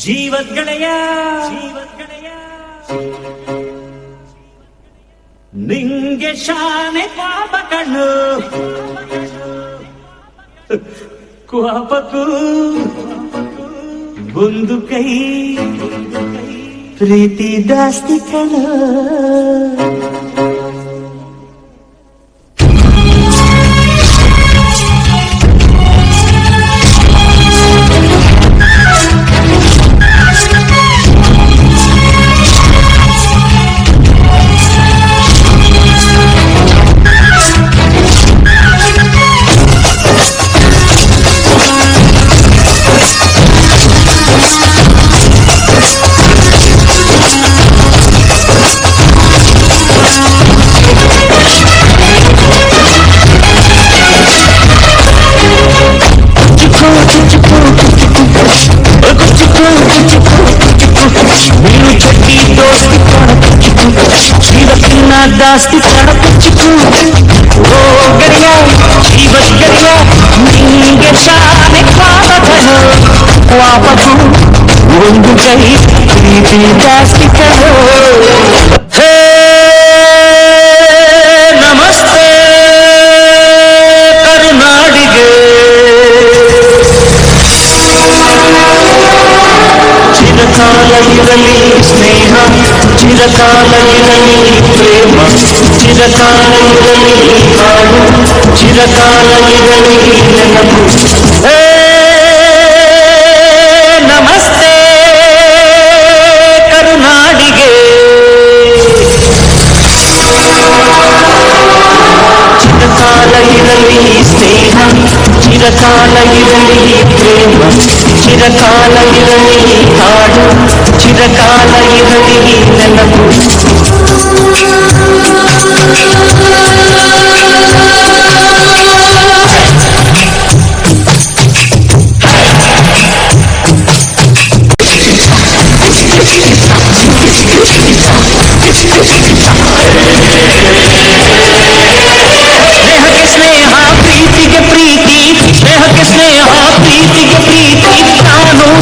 ಜೀವದ್ಗೆಳೆಯ ನಿಂಗೆ ಶಾನೆ ಪಾಪ ಕಣ್ಣು ಕ್ವಾಪಕ್ಕೂ ಒಂದು ಕೈ ಪ್ರೀತಿ ಜಾಸ್ತಿ ಕಣ್ಣು ಜಾಸ್ತಿ ಕಣಪುಚ್ಚಿತು ಓ ಗೆಳೆಯ ಜೀವದ್ಗೆಳೆಯ ನಿಂಗೆ ಶಾನೆ ಪಾಪಗಳು ವಾಪಸು ಒಂದು ಕೈ ಪ್ರೀತಿ ಜಾಸ್ತಿ ಕಣೋ ಹೇ ನಮಸ್ತೆ ಕರುನಾಡಿಗೆ ಚಿರಕಾಲ ಇರಲಿ ಸ್ನೇಹ ಚಿರಕಾಲ ಇರಲಿ ಪ್ರೇಮ ಚಿರಕಾಲ ಇರಲಿ ಹಾಡು ಚಿರಕಾಲ ಇರಲಿ ನೆನಪು ಹೇ ನಮಸ್ತೆ ಕರುನಾಡಿಗೆ ಚಿರಕಾಲ ಇರಲಿ ಸ್ನೇಹ ಚಿರಕಾಲ ಇರಲಿ ಪ್ರೇಮ ಚಿರಕಾಲ ಇರಲಿ ಹಾಡು ಚಿರಕಾಲ ಇರಲಿ ನೆನಪು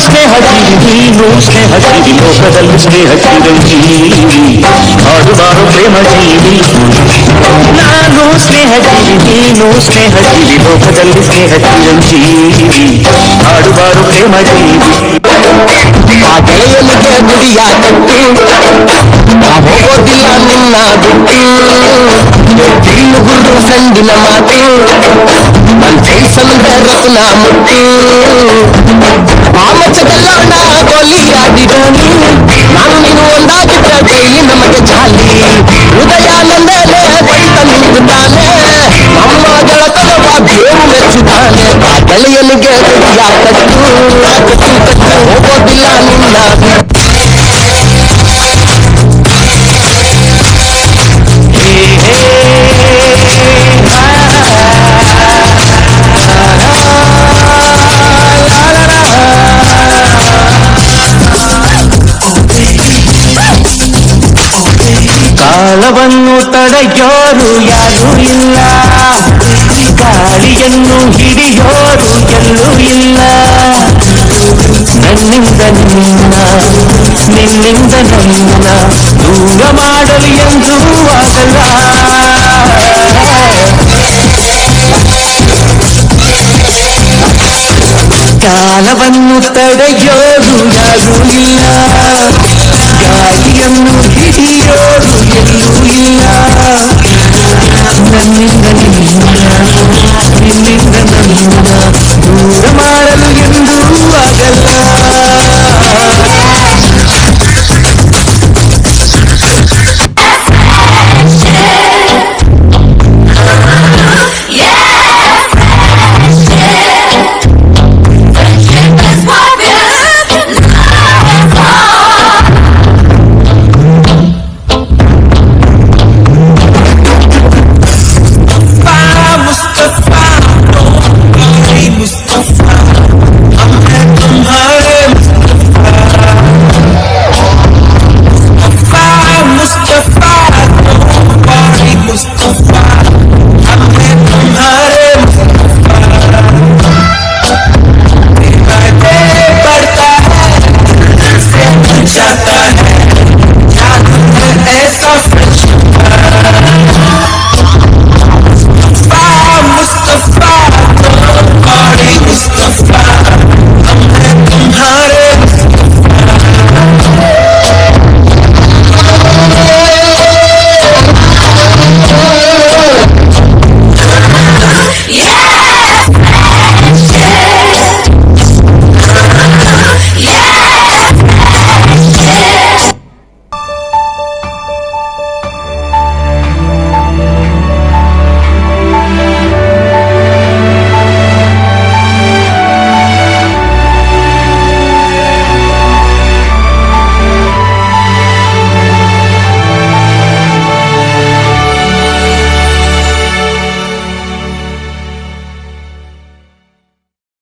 ಸ್ನೇಹ ಜೀವಿ ಲೋಕದಲ್ಲಿ ಸ್ನೇಹ ಚಿರಂಜೀವಿ ಹಾಡುವಾರು ಪ್ರೇಮ ಜೀವಿ ನಾನು ಸ್ನೇಹ ಜೀವಿ ನೀನು ಸ್ನೇಹ ಜೀವಿ ಲೋಕದಲ್ಲಿ ಸ್ನೇಹ ಚಿರಂಜೀವಿ ಹಾಡುವಾರು ಪ್ರೇಮ ಜೀವಿ ಆ ಗೆಳೆಯನಿಗೆ ಗುಡಿಯ ಕಟ್ಟಿ ಹೋಗೋದಿಲ್ಲ ನಿನ್ನ ಬಿಟ್ಟು ತಿರುಗುರು ಸಂದಿನ ಮಾತು ನನ್ನ ಫೇಸಂದ ರತ್ನ ಮುಟ್ಟಿ ಮಾಮಚದಲ್ಲೋಣ ಗೋಲಿಯಾಡಿದೋನಿ ನಾನು ನೀನು ಒಂದಾಗಿದ್ದ ಡೈಲಿ ನಮಗೆ ಚಾಲಿ ಹೃದಯಾನಂದಲೇ ಬೈತ ನಿಂತಾನೆ ನಮ್ಮ ಗೆಳತನ ದೇವು ಮೆಚ್ಚುತ್ತಾನೆ ಆ ಗೆಳೆಯನಿಗೆ ಗುಡಿಯ ಕಟ್ಟು ಹೋಗೋದಿಲ್ಲ ನಿನ್ನ ಕಾಲವನ್ನು ತಡೆಯೋರು ಯಾರೂ ಇಲ್ಲ ಗಾಳಿಯನ್ನು ಹಿಡಿಯೋರು ಎಲ್ಲೂ ಇಲ್ಲ ನನ್ನಿಂದ ನಿನ್ನ ನಿನ್ನಿಂದ ನನ್ನ ದೂರ ಮಾಡಲು ಎಂದೂ ಆಗಲ್ಲ ಕಾಲವನ್ನು ತಡೆಯೋರು ಯಾರೂ ಇಲ್ಲ ಗಾಳಿಯನ್ನು ಹಿಡಿಯೋರು ಎಲ್ಲೂ ಇಲ್ಲ ನನ್ನಿಂದ ನಿನ್ನಿಂದ ನನ್ನ ದೂರ ಮಾಡಲು ಎಂದೂ ಆಗಲ್ಲ